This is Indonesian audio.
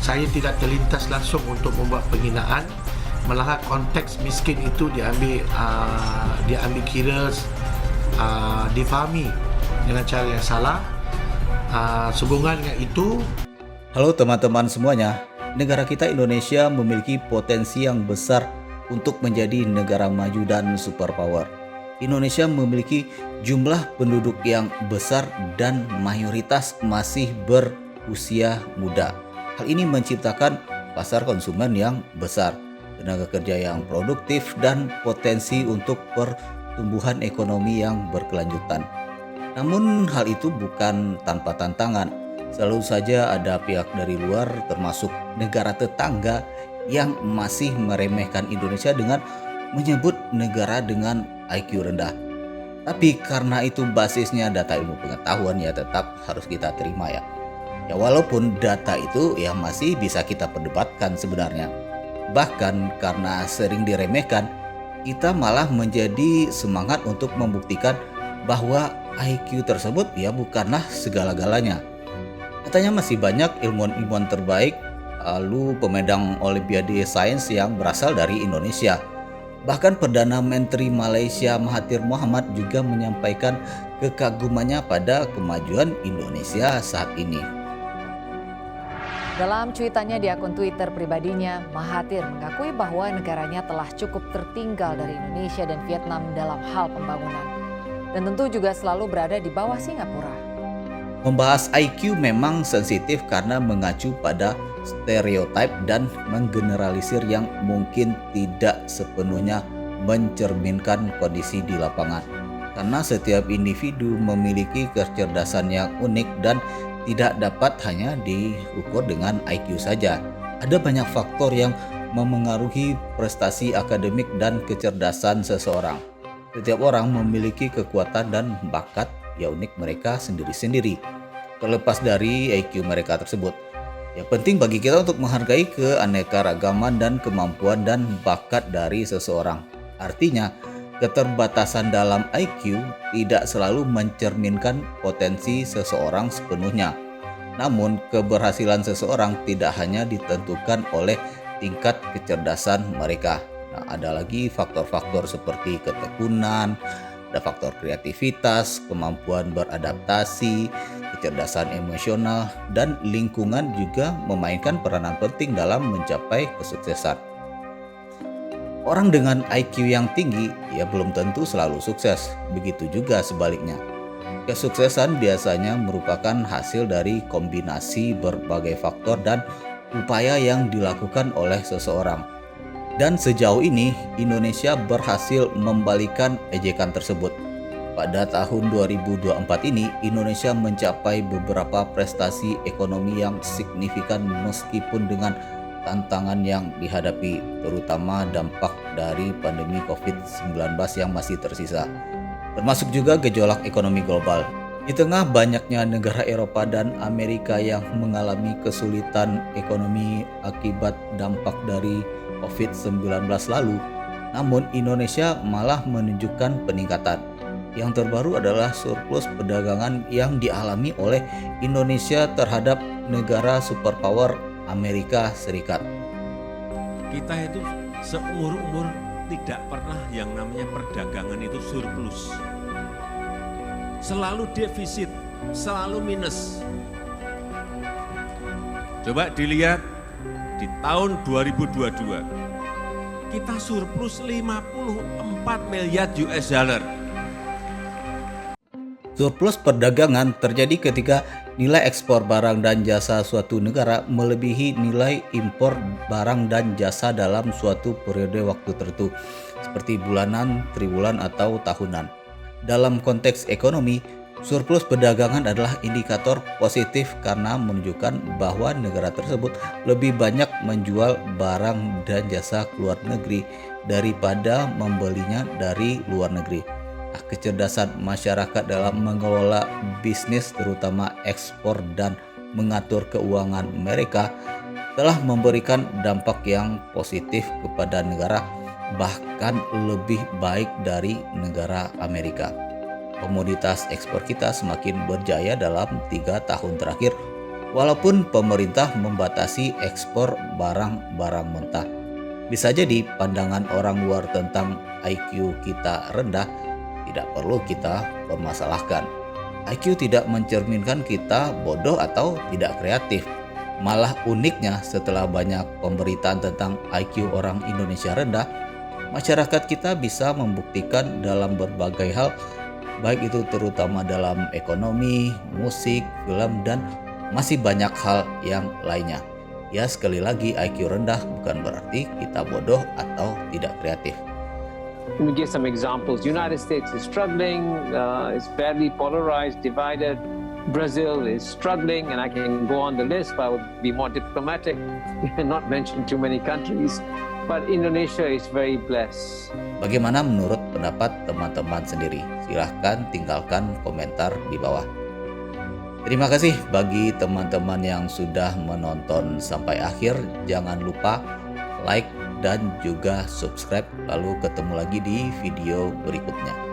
saya tidak terlintas langsung untuk membuat penghinaan, malahan konteks miskin itu diambil kira, difahami dengan cara yang salah. Sehubungan dengan itu, Halo teman-teman semuanya, negara kita Indonesia memiliki potensi yang besar untuk menjadi negara maju dan superpower. Indonesia memiliki jumlah penduduk yang besar dan mayoritas masih berusia muda. Hal ini menciptakan pasar konsumen yang besar, tenaga kerja yang produktif, dan potensi untuk pertumbuhan ekonomi yang berkelanjutan. Namun hal itu bukan tanpa tantangan. Selalu saja ada pihak dari luar termasuk negara tetangga yang masih meremehkan Indonesia dengan menyebut negara dengan IQ rendah. Tapi karena itu basisnya data ilmu pengetahuan, ya tetap harus kita terima ya. Ya walaupun data itu ya masih bisa kita perdebatkan sebenarnya. Bahkan karena sering diremehkan, kita malah menjadi semangat untuk membuktikan bahwa IQ tersebut ya bukanlah segala-galanya. Katanya masih banyak ilmuwan-ilmuwan terbaik, lalu pemedang Olimpiade Sains yang berasal dari Indonesia. Bahkan Perdana Menteri Malaysia Mahathir Mohamad juga menyampaikan kekagumannya pada kemajuan Indonesia saat ini. Dalam cuitannya di akun Twitter pribadinya, Mahathir mengakui bahwa negaranya telah cukup tertinggal dari Indonesia dan Vietnam dalam hal pembangunan. Dan tentu juga selalu berada di bawah Singapura. Membahas IQ memang sensitif karena mengacu pada stereotip dan menggeneralisir yang mungkin tidak sepenuhnya mencerminkan kondisi di lapangan. Karena setiap individu memiliki kecerdasan yang unik dan tidak dapat hanya diukur dengan IQ saja. Ada banyak faktor yang memengaruhi prestasi akademik dan kecerdasan seseorang. Setiap orang memiliki kekuatan dan bakat ya unik mereka sendiri-sendiri, terlepas dari IQ mereka tersebut. Yang penting bagi kita untuk menghargai keanekaragaman dan kemampuan dan bakat dari seseorang. Artinya, keterbatasan dalam IQ tidak selalu mencerminkan potensi seseorang sepenuhnya. Namun, keberhasilan seseorang tidak hanya ditentukan oleh tingkat kecerdasan mereka. Nah, ada lagi faktor-faktor seperti ketekunan, ada faktor kreativitas, kemampuan beradaptasi, kecerdasan emosional, dan lingkungan juga memainkan peranan penting dalam mencapai kesuksesan. Orang dengan IQ yang tinggi ya belum tentu selalu sukses, begitu juga sebaliknya. Kesuksesan biasanya merupakan hasil dari kombinasi berbagai faktor dan upaya yang dilakukan oleh seseorang. Dan sejauh ini Indonesia berhasil membalikan ejekan tersebut. Pada tahun 2024 ini Indonesia mencapai beberapa prestasi ekonomi yang signifikan meskipun dengan tantangan yang dihadapi, terutama dampak dari pandemi COVID-19 yang masih tersisa, termasuk juga gejolak ekonomi global. Di tengah banyaknya negara Eropa dan Amerika yang mengalami kesulitan ekonomi akibat dampak dari COVID-19 lalu, namun Indonesia malah menunjukkan peningkatan. Yang terbaru adalah surplus perdagangan yang dialami oleh Indonesia terhadap negara superpower Amerika Serikat. Kita itu seumur-umur tidak pernah yang namanya perdagangan itu surplus. Selalu defisit, selalu minus. Coba dilihat di tahun 2022, kita surplus 54 miliar US dollar. Surplus perdagangan terjadi ketika nilai ekspor barang dan jasa suatu negara melebihi nilai impor barang dan jasa dalam suatu periode waktu tertentu, seperti bulanan, triwulan, atau tahunan. Dalam konteks ekonomi, surplus perdagangan adalah indikator positif karena menunjukkan bahwa negara tersebut lebih banyak menjual barang dan jasa ke luar negeri daripada membelinya dari luar negeri. Kecerdasan masyarakat dalam mengelola bisnis, terutama ekspor dan mengatur keuangan mereka, telah memberikan dampak yang positif kepada negara, bahkan lebih baik dari negara Amerika. Komoditas ekspor kita semakin berjaya dalam 3 tahun terakhir, Walaupun pemerintah membatasi ekspor barang-barang mentah, bisa jadi pandangan orang luar tentang IQ kita rendah tidak perlu kita permasalahkan. IQ tidak mencerminkan kita bodoh atau tidak kreatif. Malah uniknya setelah banyak pemberitaan tentang IQ orang Indonesia rendah, masyarakat kita bisa membuktikan dalam berbagai hal, baik itu terutama dalam ekonomi, musik, film, dan masih banyak hal yang lainnya. Ya, sekali lagi IQ rendah bukan berarti kita bodoh atau tidak kreatif. Let me give some examples. United States is struggling, it's badly polarized, divided. Brazil is struggling, and I can go on the list, but I would be more diplomatic and not mention too many countries. But Indonesia is very blessed. Bagaimana menurut pendapat teman-teman sendiri? Silahkan tinggalkan komentar di bawah. Terima kasih bagi teman-teman yang sudah menonton sampai akhir. Jangan lupa like dan juga subscribe. Lalu ketemu lagi di video berikutnya.